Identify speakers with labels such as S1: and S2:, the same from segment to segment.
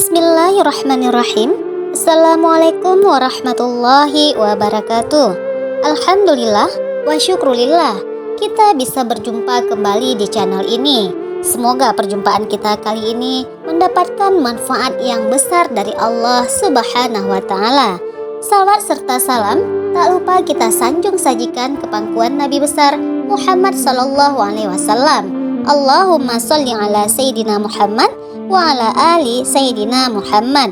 S1: Bismillahirrahmanirrahim. Assalamualaikum warahmatullahi wabarakatuh. Alhamdulillah wa syukrulillah, kita bisa berjumpa kembali di channel ini. Semoga perjumpaan kita kali ini mendapatkan manfaat yang besar dari Allah Subhanahu wa Ta'ala. Salawat serta salam tak lupa kita sanjung sajikan ke pangkuan Nabi besar Muhammad sallallahu alaihi wasallam. Allahumma sholli ala Sayyidina Muhammad wa ala ali Sayyidina Muhammad.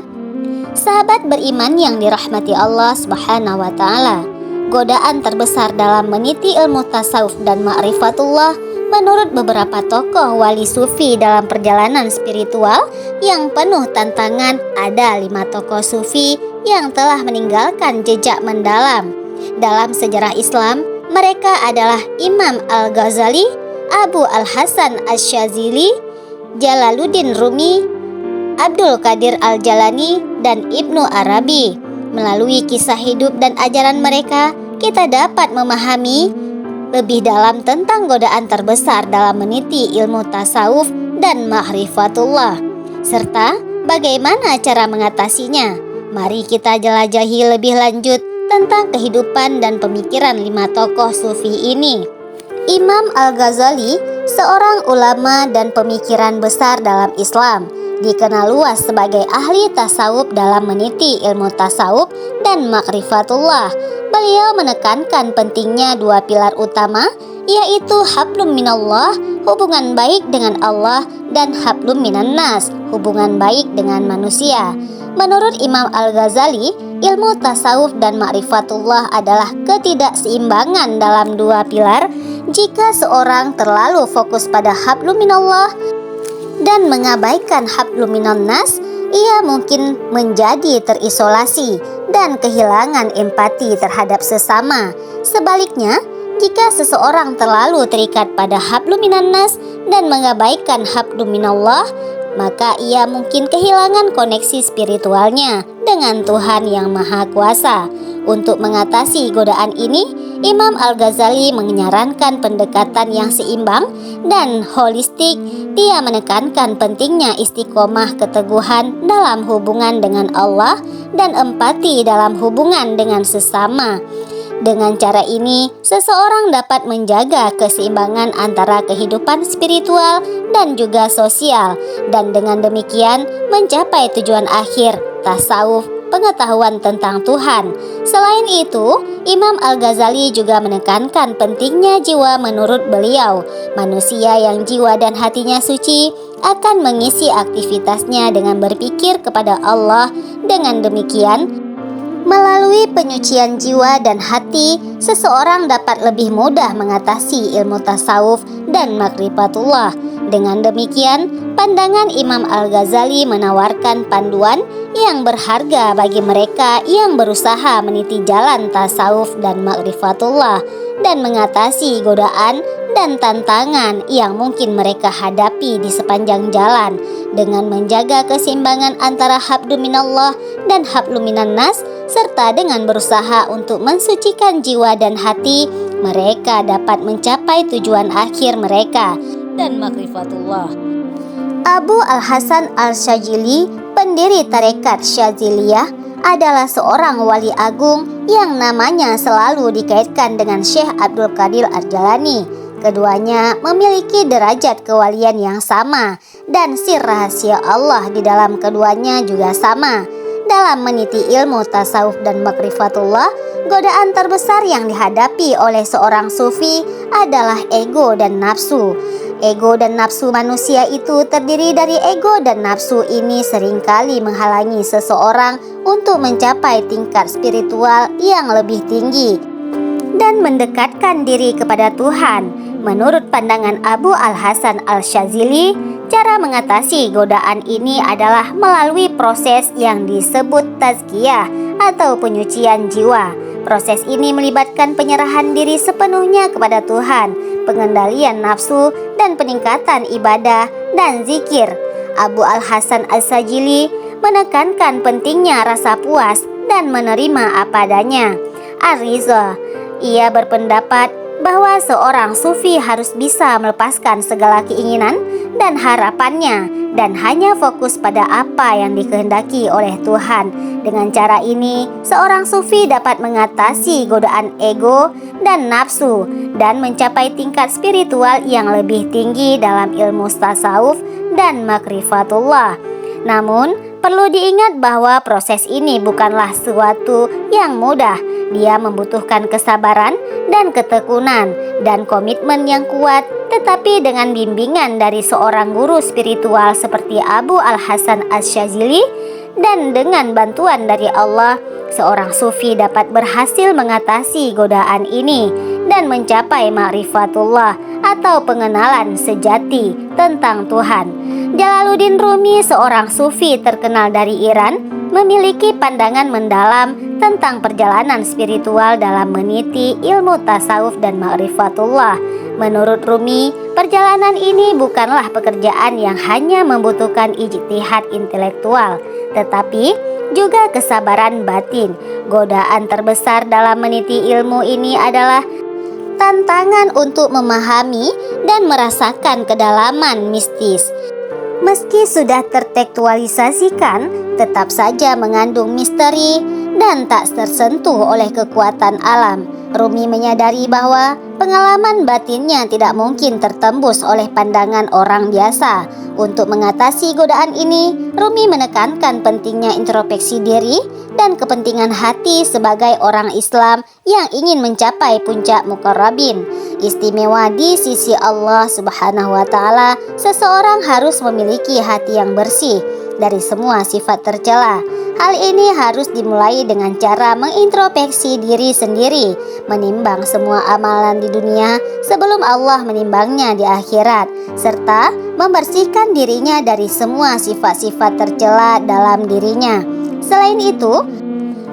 S1: Sahabat beriman yang dirahmati Allah Subhanahu wa Ta'ala, godaan terbesar dalam meniti ilmu tasawuf dan ma'rifatullah menurut beberapa tokoh wali sufi dalam perjalanan spiritual yang penuh tantangan. Ada 5 tokoh sufi yang telah meninggalkan jejak mendalam dalam sejarah Islam. Mereka adalah Imam Al-Ghazali, Abu Al-Hasan Asy-Syadzili, Jalaluddin Rumi, Abdul Qadir Al-Jalani, dan Ibnu Arabi. Melalui kisah hidup dan ajaran mereka, kita dapat memahami lebih dalam tentang godaan terbesar dalam meniti ilmu tasawuf dan ma'rifatullah, serta bagaimana cara mengatasinya. Mari kita jelajahi lebih lanjut tentang kehidupan dan pemikiran 5 tokoh sufi ini. Imam Al-Ghazali, seorang ulama dan pemikiran besar dalam Islam, dikenal luas sebagai ahli tasawuf dalam meniti ilmu tasawuf dan ma'rifatullah. Beliau menekankan pentingnya 2 pilar utama, yaitu hablum minallah, hubungan baik dengan Allah, dan hablum minan nas, hubungan baik dengan manusia. Menurut Imam Al-Ghazali, ilmu tasawuf dan ma'rifatullah adalah ketidakseimbangan dalam 2 pilar. Jika seorang terlalu fokus pada hablum minallah dan mengabaikan hablum minan nas, ia mungkin menjadi terisolasi dan kehilangan empati terhadap sesama. Sebaliknya, jika seseorang terlalu terikat pada hablum minan nas dan mengabaikan hablum minallah, maka ia mungkin kehilangan koneksi spiritualnya dengan Tuhan yang Maha Kuasa. Untuk mengatasi godaan ini, Imam Al-Ghazali menyarankan pendekatan yang seimbang dan holistik. Dia menekankan pentingnya istiqomah keteguhan dalam hubungan dengan Allah dan empati dalam hubungan dengan sesama. Dengan cara ini, seseorang dapat menjaga keseimbangan antara kehidupan spiritual dan juga sosial, dan dengan demikian mencapai tujuan akhir tasawuf, pengetahuan tentang Tuhan. Selain itu, Imam Al-Ghazali juga menekankan pentingnya jiwa. Menurut beliau, manusia yang jiwa dan hatinya suci akan mengisi aktivitasnya dengan berpikir kepada Allah. Dengan demikian, melalui penyucian jiwa dan hati, seseorang dapat lebih mudah mengatasi ilmu tasawuf dan ma'rifatullah. Dengan demikian, pandangan Imam Al-Ghazali menawarkan panduan yang berharga bagi mereka yang berusaha meniti jalan tasawuf dan ma'rifatullah dan mengatasi godaan dan tantangan yang mungkin mereka hadapi di sepanjang jalan. Dengan menjaga keseimbangan antara hablum minallah dan hablum minan nas, serta dengan berusaha untuk mensucikan jiwa dan hati, mereka dapat mencapai tujuan akhir mereka dan ma'rifatullah. Abu Al-Hasan Asy-Syadzili, pendiri tarekat Syadziliyah, adalah seorang wali agung yang namanya selalu dikaitkan dengan Syekh Abdul Qadir Al-Jalani. Keduanya memiliki derajat kewalian yang sama, dan sir rahasia Allah di dalam keduanya juga sama. Dalam meniti ilmu tasawuf dan ma'rifatullah, godaan terbesar yang dihadapi oleh seorang sufi adalah ego dan nafsu. Ego dan nafsu manusia itu terdiri dari ego, dan nafsu ini seringkali menghalangi seseorang untuk mencapai tingkat spiritual yang lebih tinggi dan mendekatkan diri kepada Tuhan. Menurut pandangan Abu Al-Hasan Asy-Syadzili, cara mengatasi godaan ini adalah melalui proses yang disebut tazkiyah atau penyucian jiwa. Proses ini melibatkan penyerahan diri sepenuhnya kepada Tuhan, pengendalian nafsu, dan peningkatan ibadah dan zikir. Abu Al-Hasan Asy-Syadzili menekankan pentingnya rasa puas dan menerima apa adanya. Ar-Ridha, ia berpendapat bahwa seorang sufi harus bisa melepaskan segala keinginan dan harapannya dan hanya fokus pada apa yang dikehendaki oleh Tuhan. Dengan cara ini, seorang sufi dapat mengatasi godaan ego dan nafsu dan mencapai tingkat spiritual yang lebih tinggi dalam ilmu tasawuf dan makrifatullah. Namun, perlu diingat bahwa proses ini bukanlah sesuatu yang mudah. Dia membutuhkan kesabaran dan ketekunan dan komitmen yang kuat, tetapi dengan bimbingan dari seorang guru spiritual seperti Abu Al-Hasan Asy-Syadzili dan dengan bantuan dari Allah, seorang sufi dapat berhasil mengatasi godaan ini dan mencapai ma'rifatullah atau pengenalan sejati tentang Tuhan. Jalaluddin Rumi, seorang sufi terkenal dari Iran, memiliki pandangan mendalam tentang perjalanan spiritual dalam meniti ilmu tasawuf dan ma'rifatullah. Menurut Rumi, perjalanan ini bukanlah pekerjaan yang hanya membutuhkan ijtihad intelektual, tetapi juga kesabaran batin. Godaan terbesar dalam meniti ilmu ini adalah tantangan untuk memahami dan merasakan kedalaman mistis. Meski sudah tertekstualisasikan, tetap saja mengandung misteri dan tak tersentuh oleh kekuatan alam. Rumi menyadari bahwa pengalaman batinnya tidak mungkin tertembus oleh pandangan orang biasa. Untuk mengatasi godaan ini, Rumi menekankan pentingnya introspeksi diri dan kepentingan hati sebagai orang Islam yang ingin mencapai puncak muqarrabin. Istimewa di sisi Allah Subhanahu wa Ta'ala, seseorang harus memiliki hati yang bersih dari semua sifat tercela. Hal ini harus dimulai dengan cara mengintrospeksi diri sendiri, menimbang semua amalan di dunia sebelum Allah menimbangnya di akhirat, serta membersihkan dirinya dari semua sifat-sifat tercela dalam dirinya. Selain itu,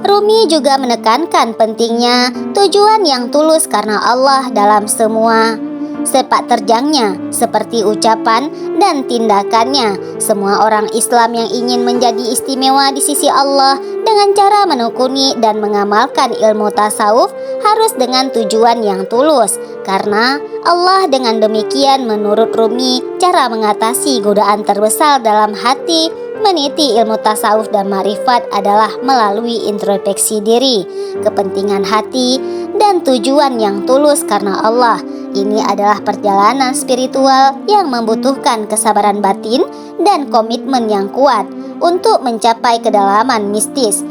S1: Rumi juga menekankan pentingnya tujuan yang tulus karena Allah dalam semua sepak terjangnya, seperti ucapan dan tindakannya. Semua orang Islam yang ingin menjadi istimewa di sisi Allah dengan cara menekuni dan mengamalkan ilmu tasawuf harus dengan tujuan yang tulus, karena Allah dengan demikian, menurut Rumi, cara mengatasi godaan terbesar dalam hati meniti ilmu tasawuf dan ma'rifat adalah melalui introspeksi diri, kepentingan hati, dan tujuan yang tulus karena Allah. Ini adalah perjalanan spiritual yang membutuhkan kesabaran batin dan komitmen yang kuat untuk mencapai kedalaman mistis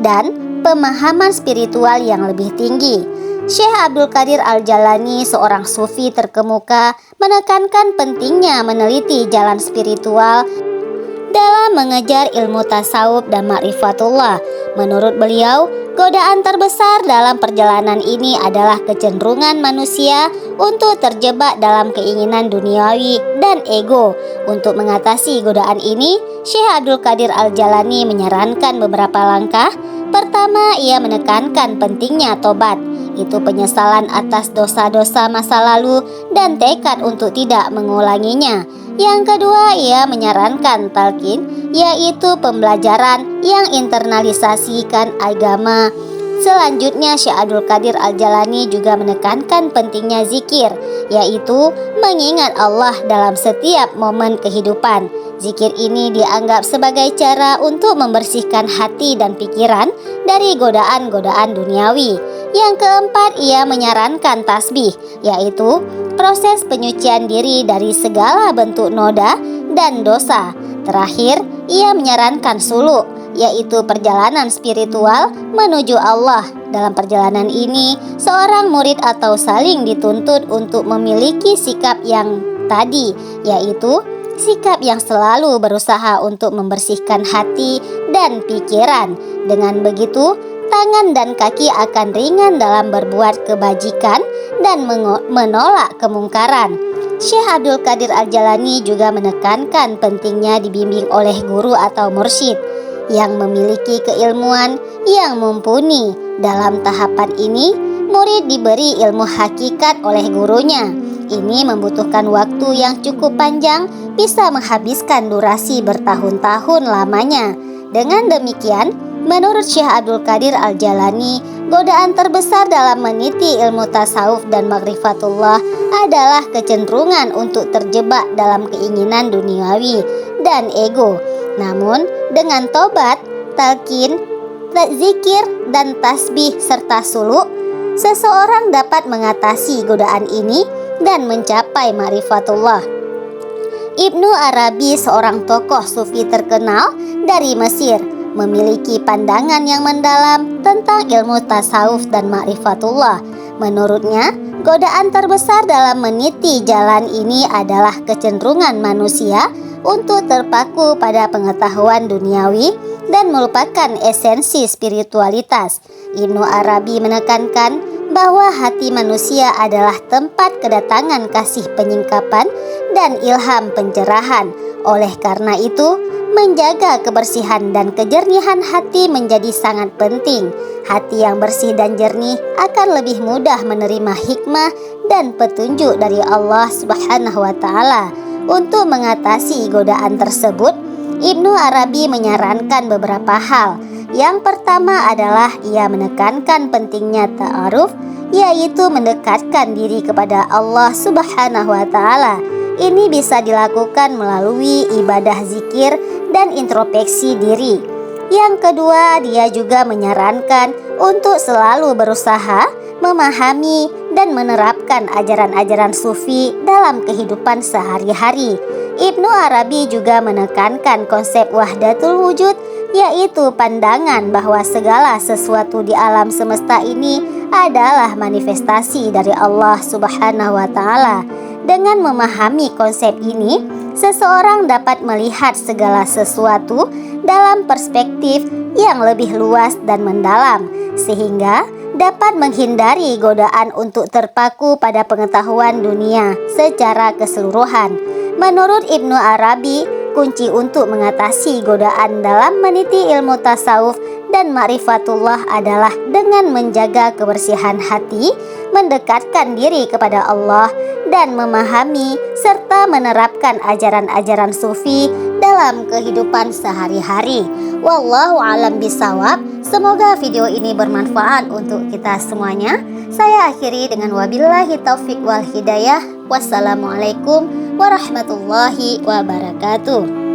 S1: dan pemahaman spiritual yang lebih tinggi. Syekh Abdul Qadir Al-Jalani, seorang sufi terkemuka, menekankan pentingnya meneliti jalan spiritual dalam mengejar ilmu tasawuf dan ma'rifatullah. Menurut beliau, godaan terbesar dalam perjalanan ini adalah kecenderungan manusia untuk terjebak dalam keinginan duniawi dan ego. Untuk mengatasi godaan ini, Syekh Abdul Qadir Al-Jalani menyarankan beberapa langkah. Pertama, ia menekankan pentingnya tobat, itu penyesalan atas dosa-dosa masa lalu dan tekad untuk tidak mengulanginya. Yang kedua, ia menyarankan talqin, yaitu pembelajaran yang internalisasikan agama. Selanjutnya, Syekh Abdul Qadir Al-Jalani juga menekankan pentingnya zikir, yaitu mengingat Allah dalam setiap momen kehidupan. Zikir ini dianggap sebagai cara untuk membersihkan hati dan pikiran dari godaan-godaan duniawi. Yang keempat, ia menyarankan tasbih, yaitu proses penyucian diri dari segala bentuk noda dan dosa. Terakhir, ia menyarankan suluk, yaitu perjalanan spiritual menuju Allah. Dalam perjalanan ini, seorang murid atau saling dituntut untuk memiliki sikap yang tadi, yaitu sikap yang selalu berusaha untuk membersihkan hati dan pikiran. Dengan begitu, tangan dan kaki akan ringan dalam berbuat kebajikan dan menolak kemungkaran. Syekh Abdul Qadir Al-Jalani juga menekankan pentingnya dibimbing oleh guru atau mursyid yang memiliki keilmuan yang mumpuni. Dalam tahapan ini, murid diberi ilmu hakikat oleh gurunya. Ini membutuhkan waktu yang cukup panjang, bisa menghabiskan durasi bertahun-tahun lamanya. Dengan demikian, Menurut Syekh Abdul Qadir Al-Jalani, godaan terbesar dalam meniti ilmu tasawuf dan makrifatullah adalah kecenderungan untuk terjebak dalam keinginan duniawi dan ego. Namun, dengan tobat, talqin, zikir, dan tasbih serta suluk, seseorang dapat mengatasi godaan ini dan mencapai ma'rifatullah. Ibnu Arabi, seorang tokoh sufi terkenal dari Mesir, memiliki pandangan yang mendalam tentang ilmu tasawuf dan ma'rifatullah. Menurutnya, godaan terbesar dalam meniti jalan ini adalah kecenderungan manusia untuk terpaku pada pengetahuan duniawi dan melupakan esensi spiritualitas. Ibnu Arabi menekankan bahwa hati manusia adalah tempat kedatangan kasih penyingkapan dan ilham pencerahan. Oleh karena itu, menjaga kebersihan dan kejernihan hati menjadi sangat penting. Hati yang bersih dan jernih akan lebih mudah menerima hikmah dan petunjuk dari Allah Subhanahu wa Ta'ala. Untuk mengatasi godaan tersebut, Ibnu Arabi menyarankan beberapa hal. Yang pertama adalah ia menekankan pentingnya ta'aruf, yaitu mendekatkan diri kepada Allah Subhanahu wa Ta'ala. Ini bisa dilakukan melalui ibadah zikir dan introspeksi diri. Yang kedua, dia juga menyarankan untuk selalu berusaha memahami dan menerapkan ajaran-ajaran sufi dalam kehidupan sehari-hari. Ibnu Arabi juga menekankan konsep wahdatul wujud, yaitu pandangan bahwa segala sesuatu di alam semesta ini adalah manifestasi dari Allah Subhanahu wa Ta'ala. Dengan memahami konsep ini, seseorang dapat melihat segala sesuatu dalam perspektif yang lebih luas dan mendalam, sehingga dapat menghindari godaan untuk terpaku pada pengetahuan dunia secara keseluruhan. Menurut Ibnu Arabi, kunci untuk mengatasi godaan dalam meniti ilmu tasawuf dan ma'rifatullah adalah dengan menjaga kebersihan hati, mendekatkan diri kepada Allah, dan memahami serta menerapkan ajaran-ajaran sufi dalam kehidupan sehari-hari. Wallahu alam bisawab. Semoga video ini bermanfaat untuk kita semuanya. Saya akhiri dengan wabillahi taufik wal hidayah. Wassalamualaikum warahmatullahi wabarakatuh.